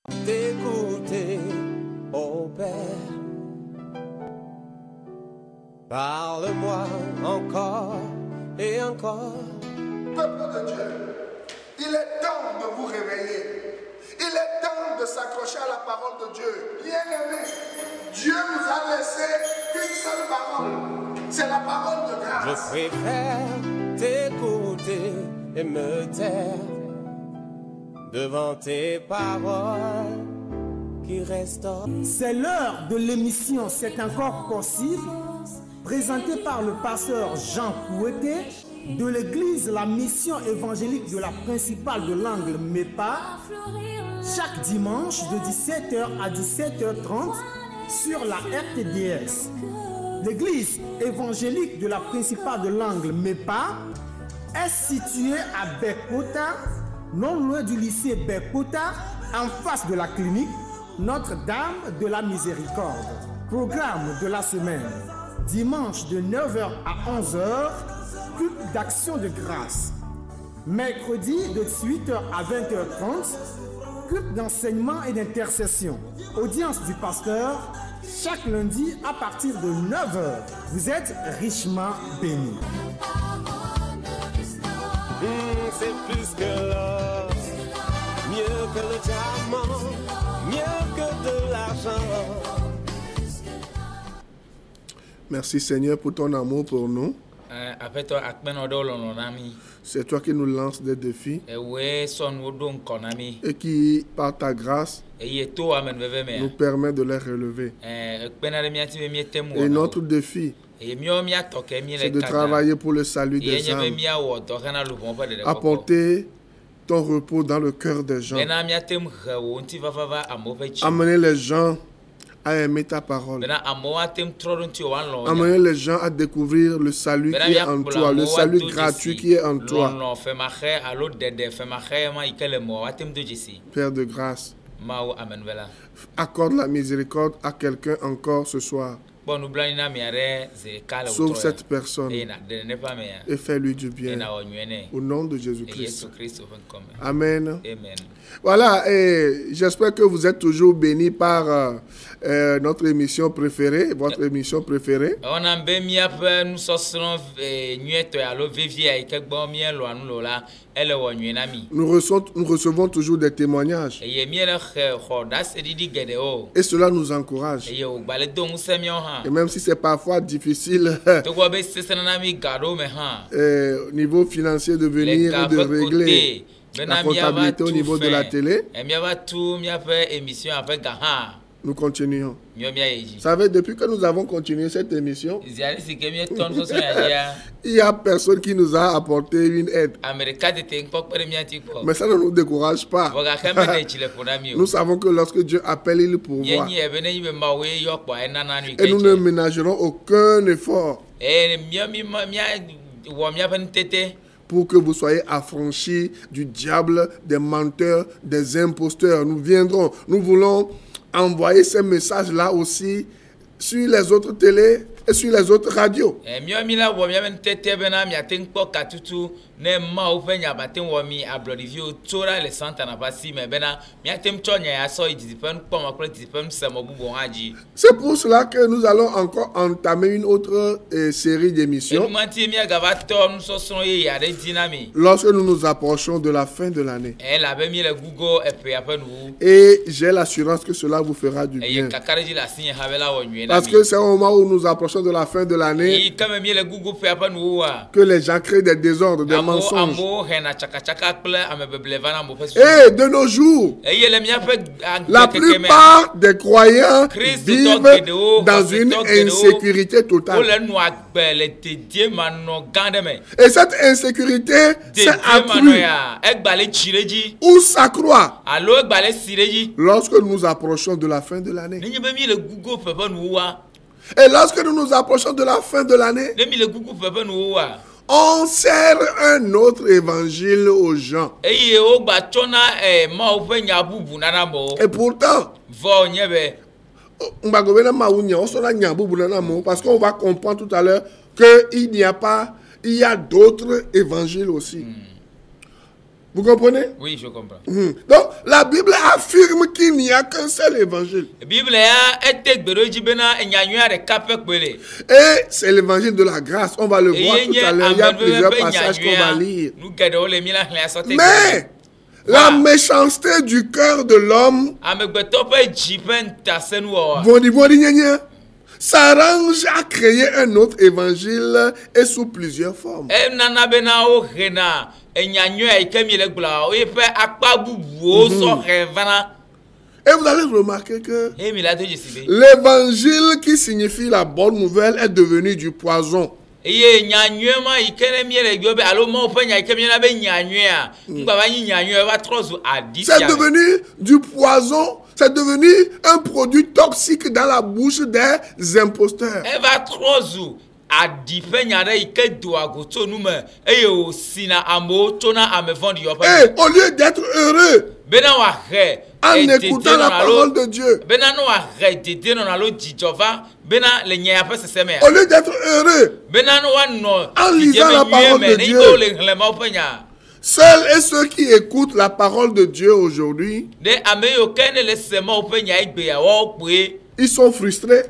T'écouter, ô Père. Parle-moi encore et encore. Peuple de Dieu, il est temps de vous réveiller. Il est temps de s'accrocher à la parole de Dieu. Bien-aimé, Dieu nous a laissé une seule parole. C'est la parole de grâce. Je préfère t'écouter et me taire devant tes paroles qui restaurent. C'est l'heure de l'émission C'est encore possible, présentée par le pasteur Jean Kouété de l'église La Mission évangélique de la principale de l'Angle MEPA, chaque dimanche de 17h à 17h30 sur la RTDS. L'église évangélique de la principale de l'Angle MEPA est située à Bekota, non loin du lycée Bekota, en face de la clinique Notre-Dame de la Miséricorde. Programme de la semaine: dimanche de 9h à 11h, culte d'action de grâce. Mercredi de 18h à 20h30, culte d'enseignement et d'intercession. Audience du pasteur chaque lundi à partir de 9h. Vous êtes richement bénis. C'est plus que l'or, mieux que le diamant, mieux que de l'argent. Merci Seigneur pour ton amour pour nous. C'est toi qui nous lances des défis et qui, par ta grâce, nous permet de les relever. Et notre défi, c'est de travailler pour le salut des âmes, apporter ton repos dans le cœur des gens, amener les gens à aimer ta parole, amener les gens à découvrir le salut qui est en toi, le salut gratuit qui est en toi. Père de grâce, accorde la miséricorde à quelqu'un encore ce soir. Sauve cette personne et fais-lui du bien. Au nom de Jésus-Christ. Amen. Voilà, et j'espère que vous êtes toujours bénis par notre émission préférée, votre émission préférée. Nous recevons toujours des témoignages. Et cela nous encourage. Et même si c'est parfois difficile au niveau financier de venir et de régler la comptabilité au niveau de la télé, nous continuons. Vous savez, depuis que nous avons continué cette émission, il y a personne qui nous a apporté une aide. Mais ça ne nous décourage pas. Nous savons que lorsque Dieu appelle, il pourvoit. Et nous ne ménagerons aucun effort pour que vous soyez affranchis du diable, des menteurs, des imposteurs. Nous viendrons, nous voulons envoyer ces messages-là aussi sur les autres télés et sur les autres radios. C'est pour cela que nous allons encore entamer une autre série d'émissions lorsque nous nous approchons de la fin de l'année. Et j'ai l'assurance que cela vous fera du bien. Parce que c'est au moment où nous approchons de la fin de l'année que les gens créent des désordres, des mensonges. Et de nos jours, la plupart des croyants vivent dans une insécurité totale. Et cette insécurité s'est accrue ou s'accroît lorsque nous nous approchons de la fin de l'année. Et lorsque nous nous approchons de la fin de l'année, on sert un autre évangile aux gens. Et pourtant, parce qu'on va comprendre tout à l'heure qu'il n'y a pas, il y a d'autres évangiles aussi. Vous comprenez? Oui, je comprends. Donc, la Bible affirme qu'il n'y a qu'un seul évangile. Et c'est l'évangile de la grâce. On va le voir tout à l'heure. Il y a plusieurs passages qu'on va lire. Mais la méchanceté du cœur de l'homme s'arrange à créer un autre évangile et sous plusieurs formes. Et vous allez remarquer que l'évangile qui signifie la bonne nouvelle est devenu du poison. C'est devenu du poison. C'est devenu un produit toxique dans la bouche des imposteurs. Et au lieu d'être heureux en écoutant la parole de Dieu, au lieu d'être heureux en lisant la parole de Dieu, seuls et ceux qui écoutent la parole de Dieu aujourd'hui, ils sont frustrés,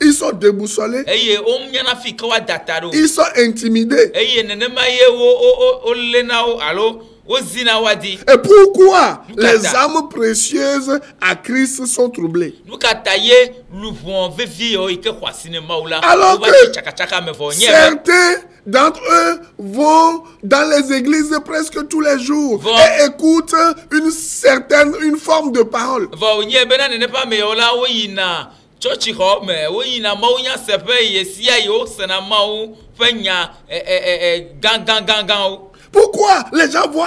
ils sont déboussolés, ils sont intimidés. Et pourquoi les âmes précieuses à Christ sont troublées? Alors que certains d'entre eux vont dans les églises presque tous les jours et écoutent une forme de parole. Pourquoi les gens vont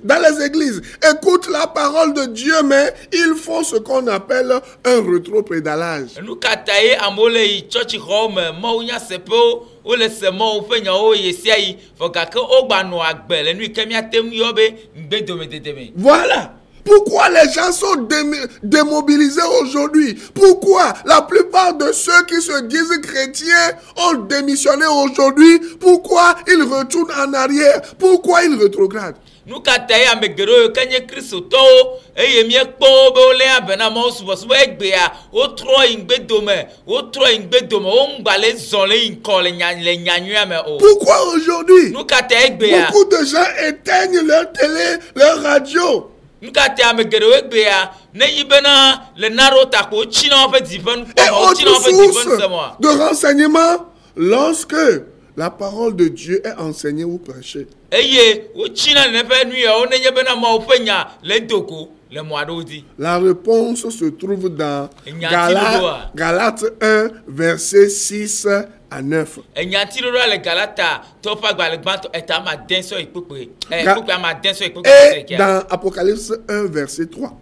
dans les églises, écoutent la parole de Dieu, mais ils font ce qu'on appelle un rétropédalage? Voilà. Pourquoi les gens sont démobilisés aujourd'hui? Pourquoi la plupart de ceux qui se disent chrétiens ont démissionné aujourd'hui? Pourquoi ils retournent en arrière? Pourquoi ils rétrogradent? Pourquoi aujourd'hui beaucoup de gens éteignent leur télé, leur radio? Et autre source de renseignement lorsque la parole de Dieu est enseignée ou prêchée. La réponse se trouve dans Galates 1, verset 6 à 9. Et dans Apocalypse 1, verset 3.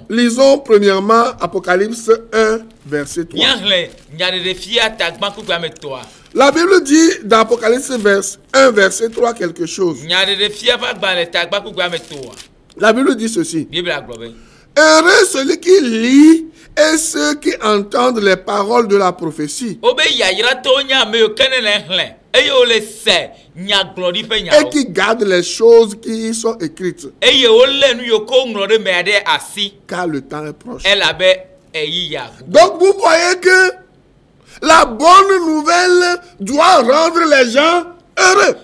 Lisons premièrement Apocalypse 1, verset 3. La Bible dit dans Apocalypse 1, verset 3 quelque chose. La Bible dit ceci. Heureux celui qui lit et ceux qui entendent les paroles de la prophétie et qui gardent les choses qui y sont écrites, car le temps est proche. Donc vous voyez que la bonne nouvelle doit rendre les gens heureux.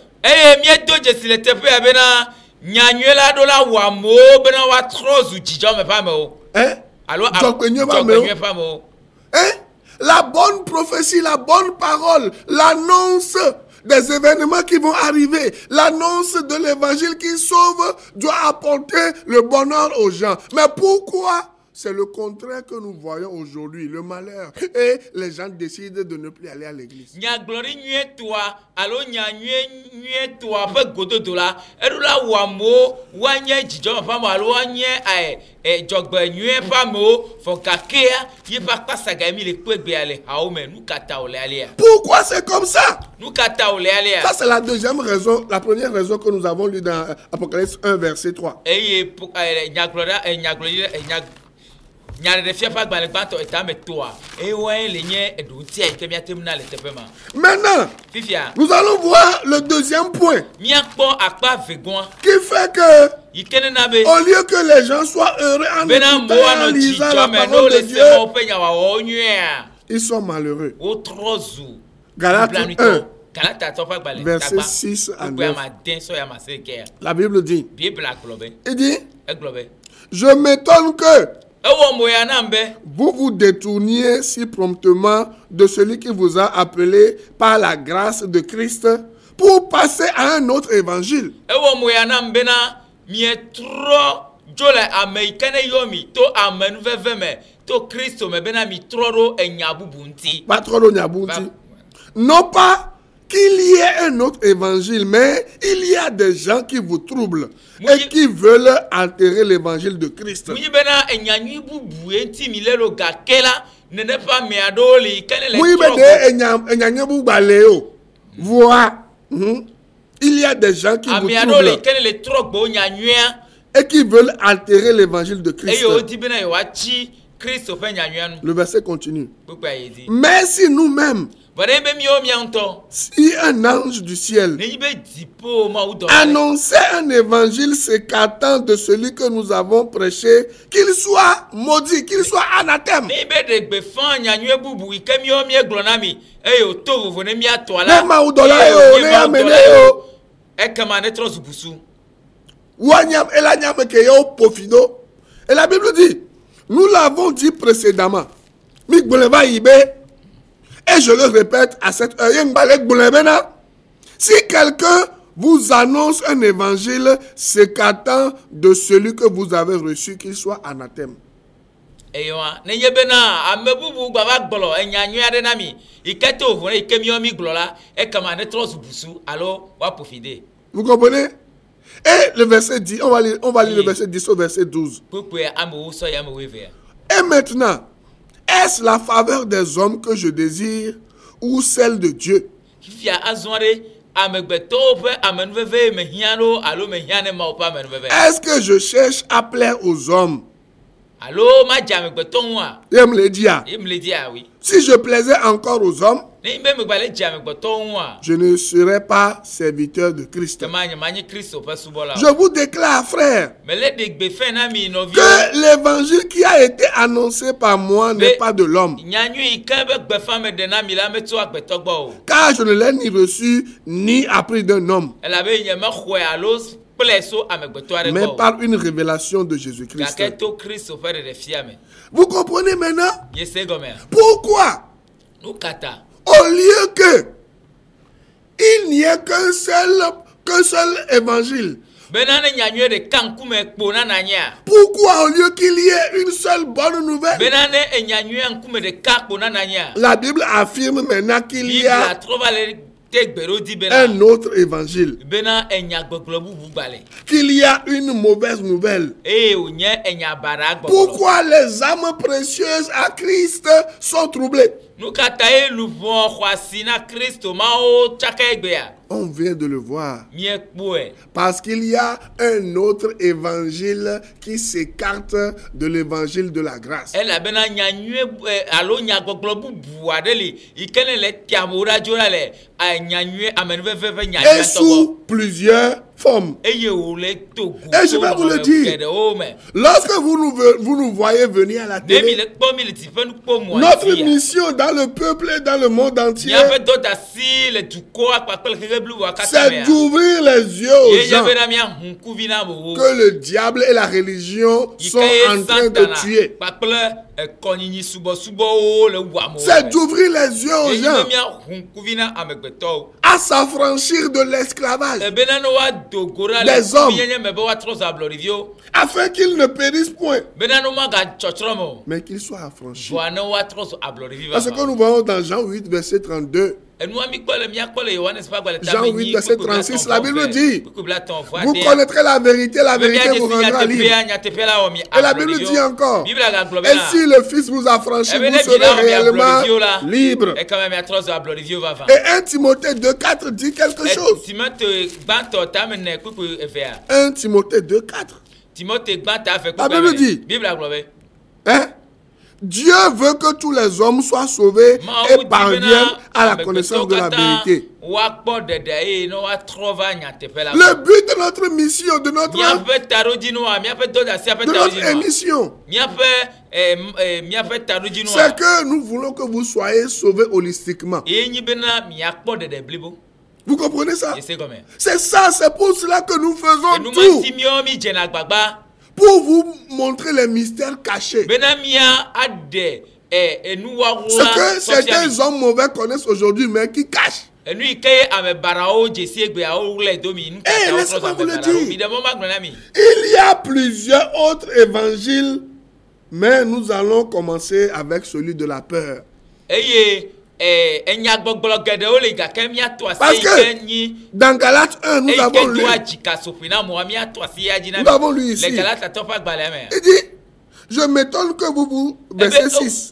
La bonne prophétie, la bonne parole, l'annonce des événements qui vont arriver, l'annonce de l'évangile qui sauve doit apporter le bonheur aux gens. Mais pourquoi? C'est le contraire que nous voyons aujourd'hui, le malheur. Et les gens décident de ne plus aller à l'église. Pourquoi c'est comme ça? Ça, c'est la deuxième raison. La première raison que nous avons lue dans Apocalypse 1, verset 3. Maintenant, nous allons voir le deuxième point qui fait que au lieu que les gens soient heureux en écoutant et en lisant la parole de Dieu, ils sont malheureux. Galates 1, verset 6 à 9. La Bible dit, il dit, je m'étonne que vous vous détourniez si promptement de celui qui vous a appelé par la grâce de Christ pour passer à un autre évangile. Non pas qu'il y ait un autre évangile, mais il y a des gens qui vous troublent et qui veulent altérer l'évangile de Christ. Voilà. Il y a des gens qui vous troublent et qui veulent altérer l'évangile de Christ. Le verset continue. Mais si nous-mêmes, si un ange du ciel annonçait un évangile s'écartant de celui que nous avons prêché, qu'il soit maudit, qu'il soit anathème. Et la Bible dit, nous l'avons dit précédemment, et je le répète à cette heure, si quelqu'un vous annonce un évangile s'écartant de celui que vous avez reçu, qu'il soit anathème. Vous comprenez? Et le verset 10, on va lire le verset 10 au verset 12. Et maintenant, est-ce la faveur des hommes que je désire ou celle de Dieu? Est-ce que je cherche à plaire aux hommes? Il me le dit. Si je plaisais encore aux hommes, je ne serais pas serviteur de Christ. Je vous déclare, frère, que l'évangile qui a été annoncé par moi n'est pas de l'homme. Car je ne l'ai ni reçu ni appris d'un homme, mais par une révélation de Jésus-Christ. Vous comprenez maintenant? Pourquoi? Au lieu que il n'y ait qu'un seul évangile, pourquoi au lieu qu'il y ait une seule bonne nouvelle, la Bible affirme maintenant qu'il y a un autre évangile, qu'il y a une mauvaise nouvelle? Pourquoi les âmes précieuses à Christ sont troublées? On vient de le voir. Parce qu'il y a un autre évangile qui s'écarte de l'évangile de la grâce. Et sous plusieurs formes. Et je vais vous le dire. Lorsque vous nous voyez venir à la télé, notre mission dans le peuple et dans le monde entier, c'est d'ouvrir les yeux aux gens que le diable et la religion sont en train de tuer. C'est d'ouvrir les yeux aux gens à s'affranchir de l'esclavage des hommes, afin qu'ils ne périssent point, mais qu'ils soient affranchis. Parce que nous voyons dans Jean 8, verset 32. Jean 8, verset 36, la Bible dit, vous connaîtrez la vérité vous rendra libre. Et la Bible dit encore, et si le Fils vous affranchit, vous serez réellement libre. Et 1 Timothée 2,4 dit quelque chose. 1 Timothée 2,4. La Bible dit, Dieu veut que tous les hommes soient sauvés et parviennent à la connaissance de la vérité. Le but de notre mission, de notre émission, c'est que nous voulons que vous soyez sauvés holistiquement. Vous comprenez ça? C'est ça, c'est pour cela que nous faisons tout. Pour vous montrer les mystères cachés. Ce que certains hommes mauvais connaissent aujourd'hui, mais qui cachent. Et laissez-moi vous le dire. Il y a plusieurs autres évangiles, mais nous allons commencer avec celui de la peur. Parce que dans Galates 1, nous avons lu ici. Il dit, je m'étonne que vous verset 6.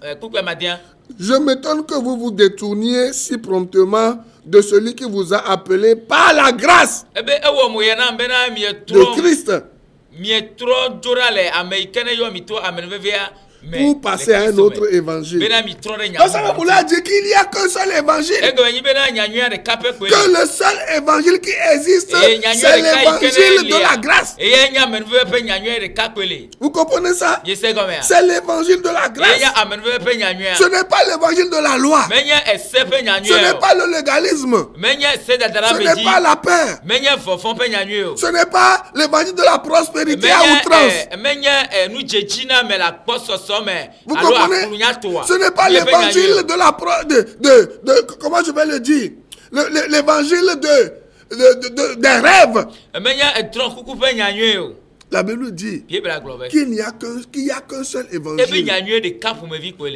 Je m'étonne que vous vous détourniez si promptement de celui qui vous a appelé par la grâce de Christ. Pour passer à un autre évangile. Donc ça vous l'a dit qu'il n'y a qu'un seul évangile. Que le seul évangile qui existe, c'est l'évangile de la grâce. Vous comprenez ça? C'est l'évangile de la grâce. Ce n'est pas l'évangile de la loi. Ce n'est pas le légalisme. Ce n'est pas la peur. Ce n'est pas l'évangile de la prospérité à outrance. Vous comprenez? Ce n'est pas l'évangile de la comment je vais le dire? L'évangile des rêves. La Bible dit qu'il n'y a qu'un seul évangile.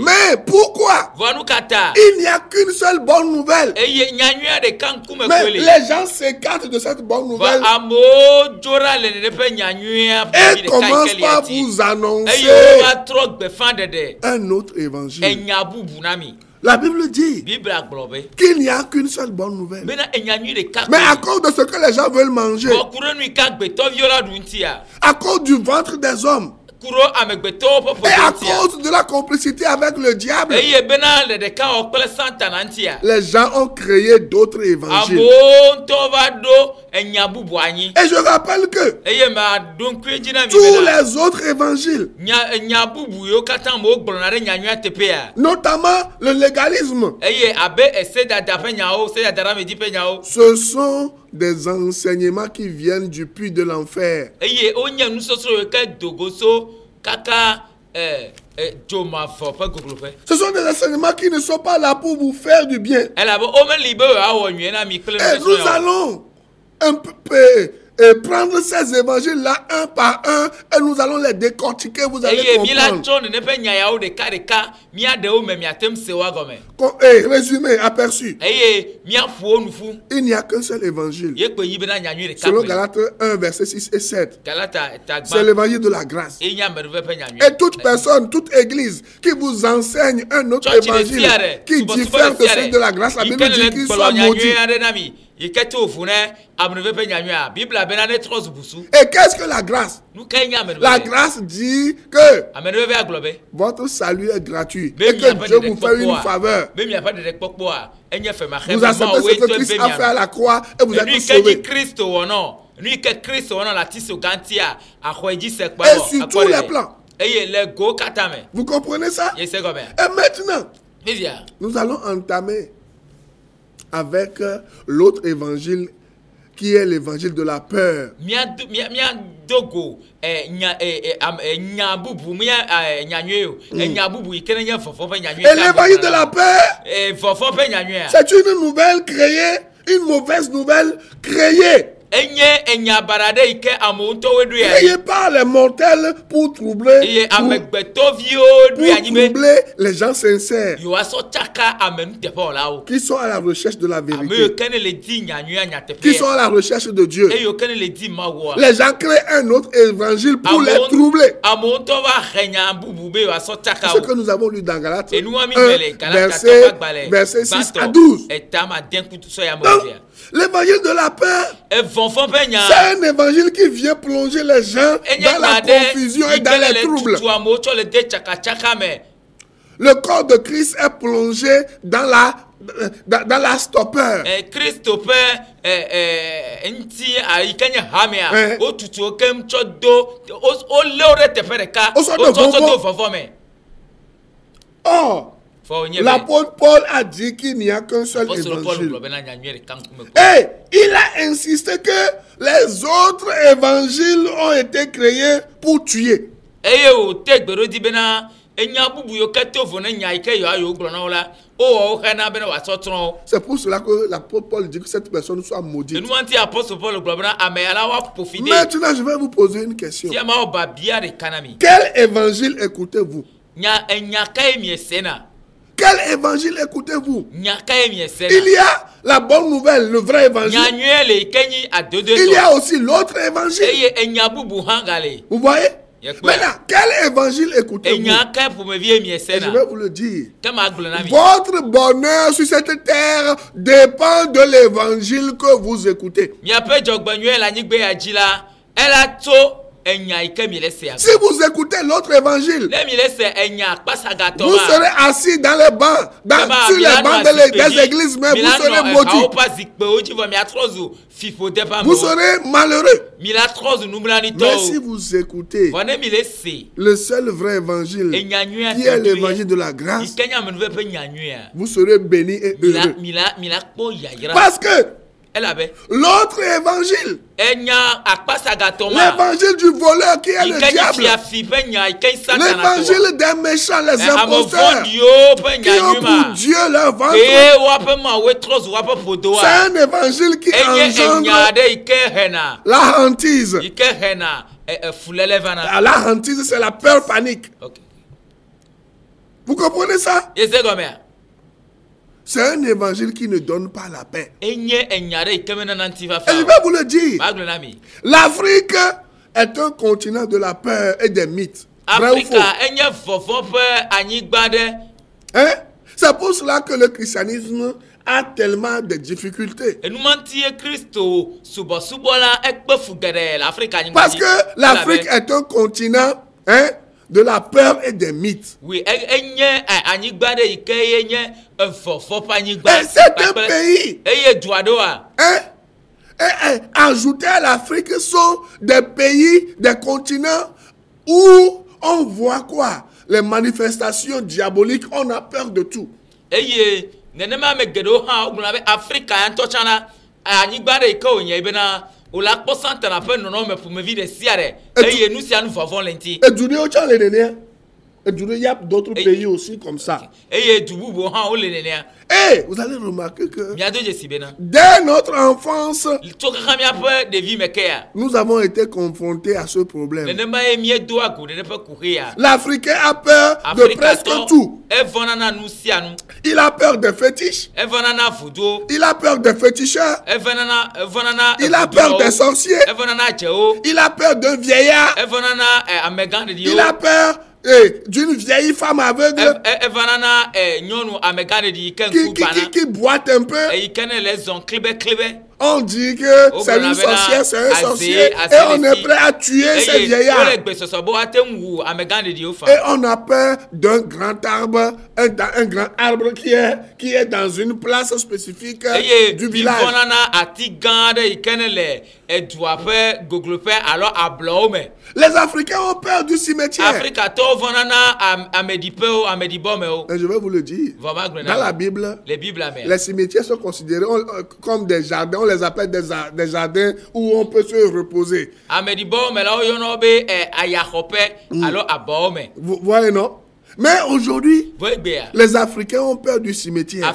Mais pourquoi? Il n'y a qu'une seule bonne nouvelle. Mais les gens s'écartent de cette bonne nouvelle et commencent par vous annoncer un autre évangile. La Bible dit qu'il n'y a qu'une seule bonne nouvelle. Mais à cause de ce que les gens veulent manger, à cause du ventre des hommes, et à cause de la complicité avec le diable, les gens ont créé d'autres évangiles. Et je rappelle que tous les autres évangiles, notamment le légalisme, ce sont des enseignements qui viennent du puits de l'enfer. Ce sont des enseignements qui ne sont pas là pour vous faire du bien. Et nous allons un peu prendre ces évangiles-là un par un et nous allons les décortiquer, vous allez comprendre. Résumé, aperçu. Il n'y a qu'un seul évangile. Selon Galates 1, verset 6 et 7. C'est l'évangile de la grâce. Et toute personne, toute église qui vous enseigne un autre évangile qui diffère de celui de la grâce, la Bible dit qu'il soit maudit. Et qu'est-ce que la grâce? La grâce dit que votre salut est gratuit et que Dieu vous fait une faveur. Vous acceptez ce que Christ a fait à la croix et vous êtes sauvés. Et sur tous les plans. Vous comprenez ça? Et maintenant, nous allons entamer avec l'autre évangile qui est l'évangile de la peur. Et l'évangile de la peur, c'est une nouvelle créée, une mauvaise nouvelle créée. Créé par les mortels pour troubler les gens sincères qui sont à la recherche de la vérité, qui sont à la recherche de Dieu. Les gens créent un autre évangile pour les troubler. C'est ce que nous avons lu dans Galates 1, verset 6 à 12. Donc, l'évangile de la peur, c'est un évangile qui vient plonger les gens dans la confusion et dans les troubles. le corps de Christ est plongé dans la stopper. Oh, l'apôtre Paul a dit qu'il n'y a qu'un seul évangile. Et il a insisté que les autres évangiles ont été créés pour tuer. C'est pour cela que l'apôtre Paul dit que cette personne soit maudite. Maintenant, je vais vous poser une question. Quel évangile écoutez-vous? Quel évangile écoutez-vous? Il y a la bonne nouvelle, le vrai évangile. Il y a aussi l'autre évangile. Vous voyez? Maintenant, quel évangile écoutez-vous? Je vais vous le dire. Votre bonheur sur cette terre dépend de l'évangile que vous écoutez. Si vous écoutez l'autre évangile, vous serez assis dans les bancs, sur les bancs des églises, mais vous serez maudits. Vous serez malheureux. Mais si vous écoutez le seul vrai évangile, qui est l'évangile de la grâce, vous serez bénis et heureux. Parce que l'autre évangile, l'évangile du voleur qui est le diable, l'évangile des méchants, les imposteurs, qui ont pour Dieu leur ventre, c'est un évangile qui engendre la hantise. La hantise, c'est la peur panique. Vous comprenez ça? C'est un évangile qui ne donne pas la paix. Et je vais vous le dire. L'Afrique est un continent de la peur et des mythes. Vrai ou faux? Hein? C'est pour cela que le christianisme a tellement de difficultés. Parce que l'Afrique est un continent, hein, de la peur et des mythes. Oui, et c'est un pays. Hein? Et ajouter à l'Afrique sont des pays, des continents où on voit quoi? Les manifestations diaboliques, on a peur de tout. Et il y a d'autres pays aussi comme ça. Et vous allez remarquer que dès notre enfance, nous avons été confrontés à ce problème. L'Africain a peur de presque tout. Il a peur des fétiches. Il a peur des féticheurs. Il a peur des sorciers. Il a peur d'un vieillard. Il a peur d'une vieille femme aveugle qui boite un peu. On dit que c'est une sorcière, c'est un sorcier, et on est prêt à tuer ces vieillards. Et on a peur d'un grand arbre, un grand arbre qui est dans une place spécifique du village. Les Africains ont peur du cimetière. Et je vais vous le dire, dans la Bible, les cimetières sont considérés comme des jardins. On les appelle des jardins où on peut se reposer. Vous voyez, non? Mais aujourd'hui, les Africains ont peur du cimetière.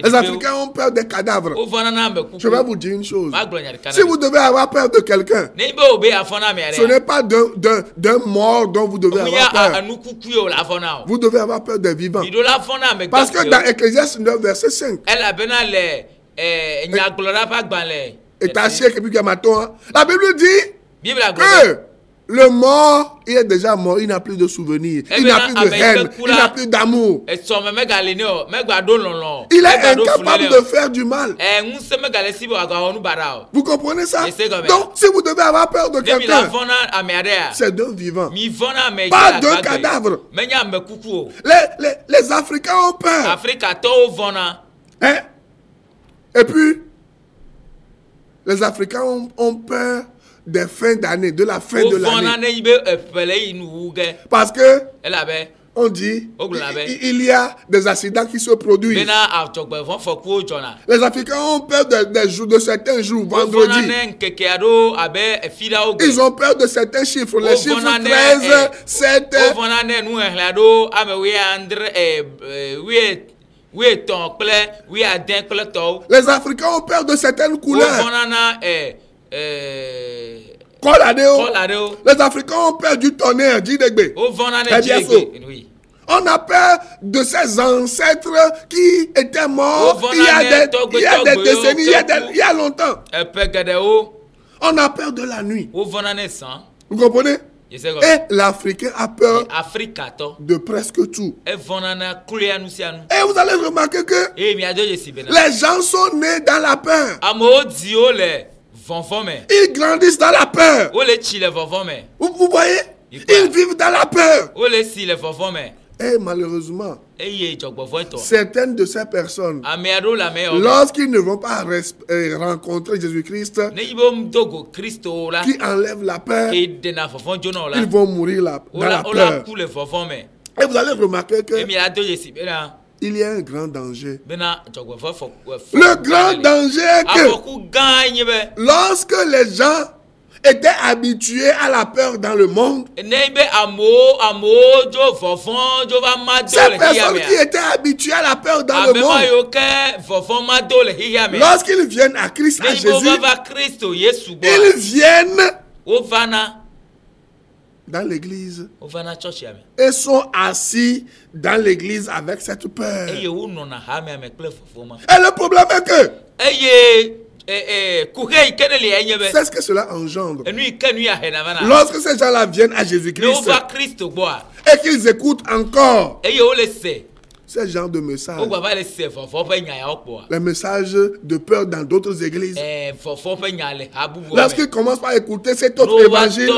Les Africains ont peur des cadavres. Je vais vous dire une chose. Si vous devez avoir peur de quelqu'un, ce n'est pas d'un mort dont vous devez avoir peur. Vous devez avoir peur des vivants. Parce que dans Ecclésiaste 9, verset 5, la Bible dit que Le mort, il est déjà mort, il n'a plus de souvenirs, il n'a plus de haine, il n'a plus d'amour. Il est incapable de faire du mal. Vous comprenez ça? Donc, si vous devez avoir peur de quelqu'un, c'est d'un vivant, pas d'un cadavre. Les Africains ont peur. Hein? Et puis, les Africains ont peur des fins d'année, de la fin de l'année. Parce que on dit il y a des accidents qui se produisent. Les Africains ont peur de certains jours, vendredi. Ils ont peur de certains chiffres, les chiffres 13, 7. Les Africains ont peur de certaines couleurs. Les Africains ont peur du tonnerre, on a peur de ces ancêtres qui étaient morts il y a des décennies, il y a longtemps. On a peur de la nuit. Vous comprenez? Et l'Africain a peur de presque tout. Et vous allez remarquer que les gens sont nés dans la peur. Ils grandissent dans la peur. Vous voyez? Ils vivent dans la peur. Et malheureusement, certaines de ces personnes, lorsqu'ils ne vont pas rencontrer Jésus-Christ, qui enlève la peur, ils vont mourir dans la peur. Et vous allez remarquer que il y a un grand danger. Le grand danger est que lorsque les gens étaient habitués à la peur dans le monde, ces personnes qui étaient habituées à la peur dans le monde, lorsqu'ils viennent à Christ, à Jésus, ils viennent dans l'église et sont assis dans l'église avec cette peur. Et le problème est que c'est ce que cela engendre. Lorsque ces gens-là viennent à Jésus-Christ et qu'ils écoutent encore ce genre de message, les messages de peur dans d'autres églises, lorsqu'ils commencent par écouter cet autre évangile,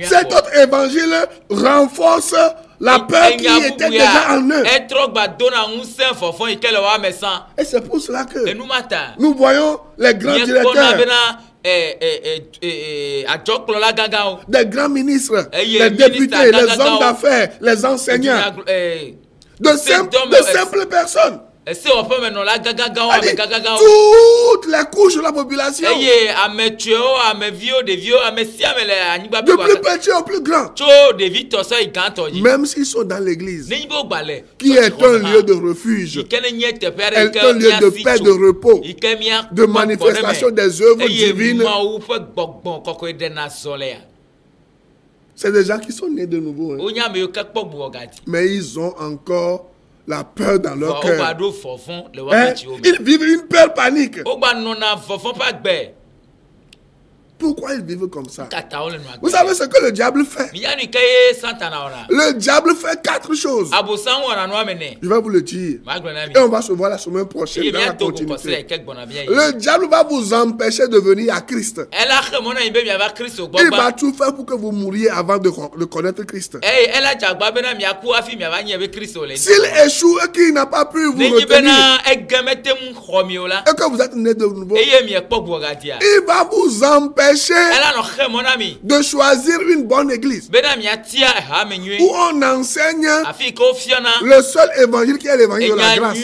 cet autre évangile renforce la peur qui était déjà en eux. Et c'est pour cela que nous voyons les grands directeurs, des grands ministres, les députés, les hommes d'affaires, les enseignants, de simples personnes. Toutes les couches de la population, du plus petit au plus grand, même s'ils sont dans l'église, qui est un lieu de refuge, est un lieu de paix, de repos, de manifestation des œuvres divines. C'est des gens qui sont nés de nouveau, hein. Mais ils ont encore la peur dans leur cœur. Hein? Ils vivent une peur panique. Pourquoi ils vivent comme ça? Vous savez ce que le diable fait? Le diable fait 4 choses. Je vais vous le dire. Et on va se voir la semaine prochaine dans la continuité. Le diable va vous empêcher de venir à Christ. Il va tout faire pour que vous mouriez avant de connaître Christ. S'il échoue et qu'il n'a pas pu vous retenir, et que vous êtes né de nouveau, il va vous empêcher de choisir une bonne église où on enseigne le seul évangile qui est l'évangile de la grâce.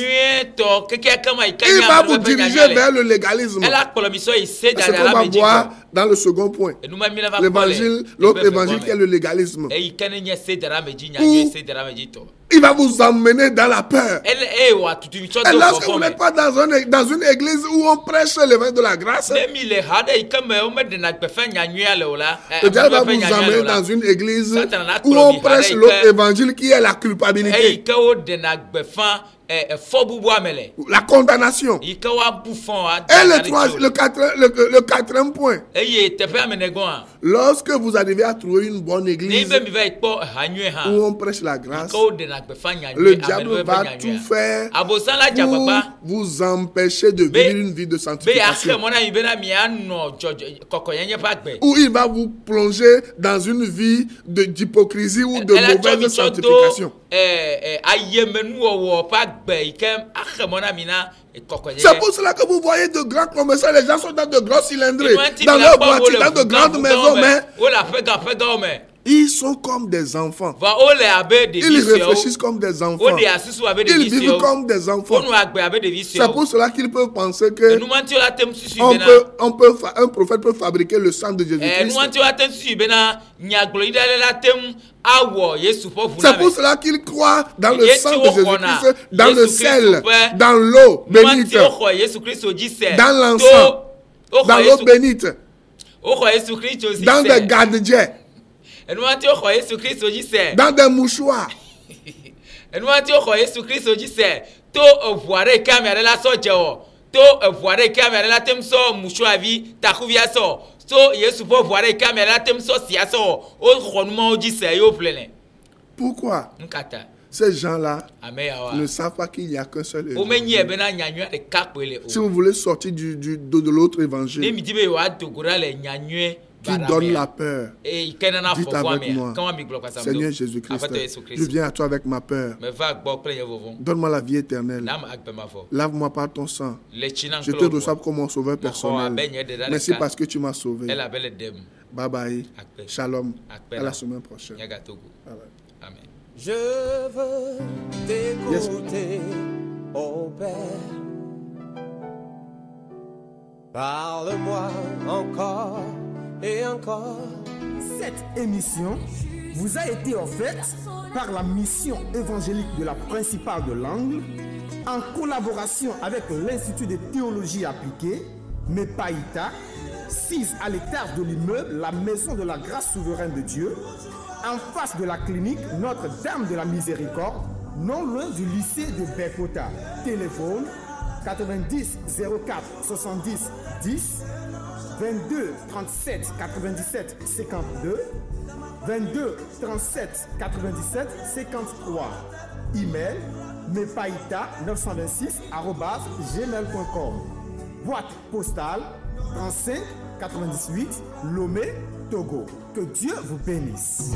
Il va vous diriger vers le légalisme. C'est ce qu'on va voir dans le second point. L'évangile, l'autre évangile qui est le légalisme. Il va vous emmener dans la peur. Et lorsque vous n'êtes pas dans une église où on prêche l'évangile de la grâce, le diable va vous emmener dans une église où on prêche l'autre évangile qui est la culpabilité. la condamnation. Et le quatrième point. Lorsque vous arrivez à trouver une bonne église où on prêche la grâce, le diable va tout faire pour vous empêcher de vivre une vie de sanctification. Ou il va vous plonger dans une vie d'hypocrisie ou de mauvaise sanctification. C'est pour cela que vous voyez de grands commerçants, les gens sont dans de gros cylindrés, dans leur voiture, dans de grandes maisons, mais ils sont comme des enfants. Ils réfléchissent comme des enfants. Ils vivent comme des enfants. C'est pour cela qu'ils peuvent penser que un prophète peut fabriquer le sang de Jésus-Christ. C'est pour cela qu'ils croient dans le sang de Jésus-Christ, dans le sel, dans l'eau bénite, dans l'encens, dans l'eau bénite, dans des gadgets, dans des mouchoirs. Pourquoi? Ces gens-là ne savent pas qu'il n'y a qu'un seul évangile. Si vous voulez sortir de l'autre évangile qui donne la peur, dites avec moi: Seigneur Jésus-Christ, je viens à toi avec ma peur. Donne-moi la vie éternelle. Lave-moi par ton sang. Je te reçois comme mon sauveur personnel. Merci parce que tu m'as sauvé. Bye bye. Shalom. À la semaine prochaine. Amen. Je veux t'écouter, ô Père. Parle-moi encore et encore. Cette émission vous a été offerte par la mission évangélique de la Principale de l'Angle en collaboration avec l'Institut de théologie appliquée, MEPAITA, 6 à l'étage de l'immeuble La Maison de la Grâce Souveraine de Dieu, en face de la clinique Notre-Dame de la Miséricorde, non loin du lycée de Bekota. Téléphone 90 04 70 10 22 37 97 52 22 37 97 53. Email mepaita926@gmail.com. Boîte postale 35 98 Lomé, Togo. Que Dieu vous bénisse.